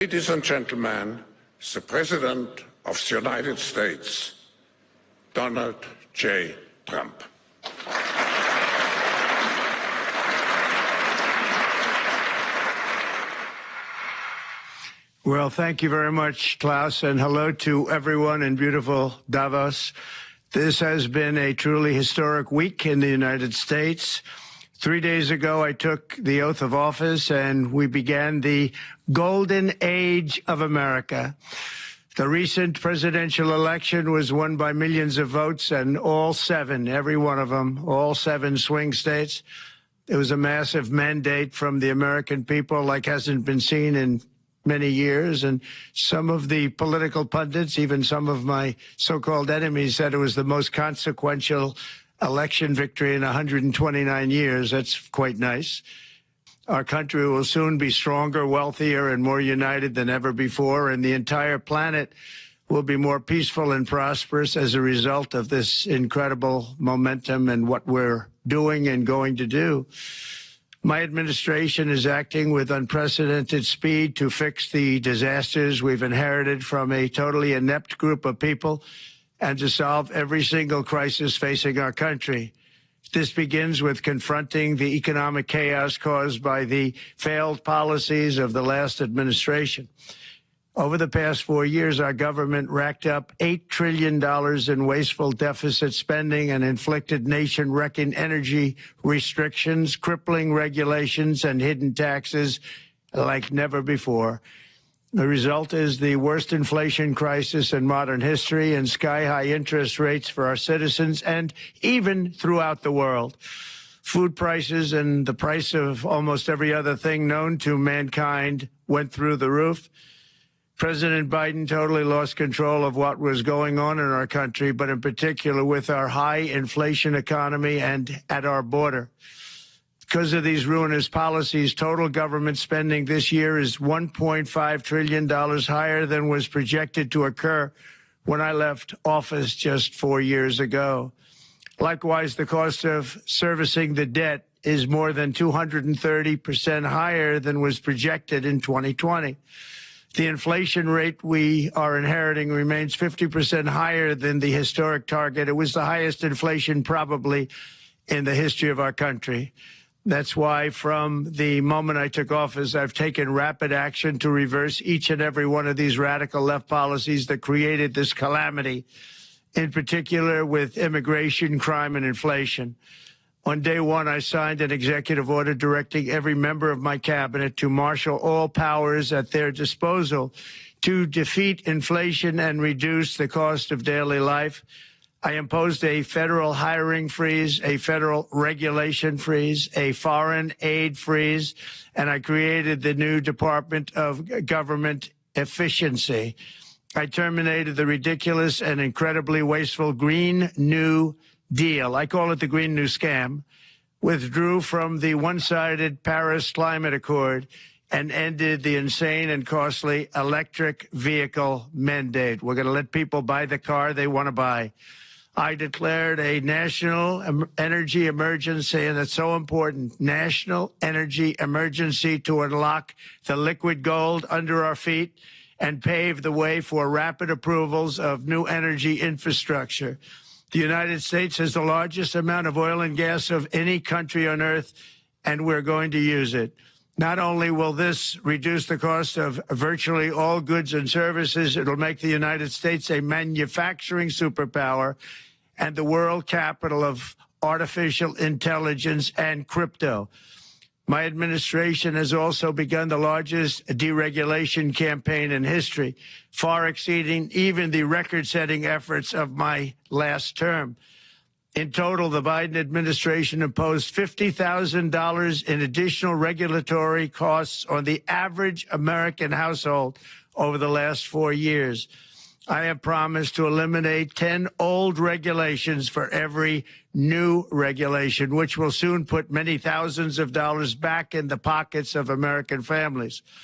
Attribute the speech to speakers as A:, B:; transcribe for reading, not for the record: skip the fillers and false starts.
A: Ladies and gentlemen, the President of the United States, Donald J. Trump.
B: Well, thank you very much, Klaus, and hello to everyone in beautiful Davos. This has been a truly historic week in the United States. 3 days ago, I took the oath of office, and we began the golden age of America. The recent presidential election was won by millions of votes, and all seven, every one of them, all seven swing states. It was a massive mandate from the American people like hasn't been seen in many years, and some of the political pundits, even some of my so-called enemies, said it was the most consequential election victory in 129 years. That's quite nice. Our country will soon be stronger, wealthier, and more united than ever before, and the entire planet will be more peaceful and prosperous as a result of this incredible momentum and what we're doing and going to do. My administration is acting with unprecedented speed to fix the disasters we've inherited from a totally inept group of people and to solve every single crisis facing our country. This begins with confronting the economic chaos caused by the failed policies of the last administration. Over the past 4 years, our government racked up $8 trillion in wasteful deficit spending and inflicted nation-wrecking energy restrictions, crippling regulations, and hidden taxes like never before. The result is the worst inflation crisis in modern history and sky-high interest rates for our citizens and even throughout the world. Food prices and the price of almost every other thing known to mankind went through the roof. President Biden totally lost control of what was going on in our country, but in particular with our high inflation economy and at our border. Because of these ruinous policies, total government spending this year is $1.5 trillion higher than was projected to occur when I left office just 4 years ago. Likewise, the cost of servicing the debt is more than 230% higher than was projected in 2020. The inflation rate we are inheriting remains 50% higher than the historic target. It was the highest inflation probably in the history of our country. That's why from the moment I took office, I've taken rapid action to reverse each and every one of these radical left policies that created this calamity, in particular with immigration, crime, and inflation. On day one, I signed an executive order directing every member of my cabinet to marshal all powers at their disposal to defeat inflation and reduce the cost of daily life. I imposed a federal hiring freeze, a federal regulation freeze, a foreign aid freeze, and I created the new Department of Government Efficiency. I terminated the ridiculous and incredibly wasteful Green New Deal. I call it the Green New Scam, withdrew from the one-sided Paris Climate Accord, and ended the insane and costly electric vehicle mandate. We're going to let people buy the car they want to buy. I declared a national energy emergency, and it's so important, national energy emergency to unlock the liquid gold under our feet and pave the way for rapid approvals of new energy infrastructure. The United States has the largest amount of oil and gas of any country on earth, and we're going to use it. Not only will this reduce the cost of virtually all goods and services, it'll make the United States a manufacturing superpower and the world capital of artificial intelligence and crypto. My administration has also begun the largest deregulation campaign in history, far exceeding even the record-setting efforts of my last term. In total, the Biden administration imposed $50,000 in additional regulatory costs on the average American household over the last 4 years. I have promised to eliminate 10 old regulations for every new regulation, which will soon put many thousands of dollars back in the pockets of American families.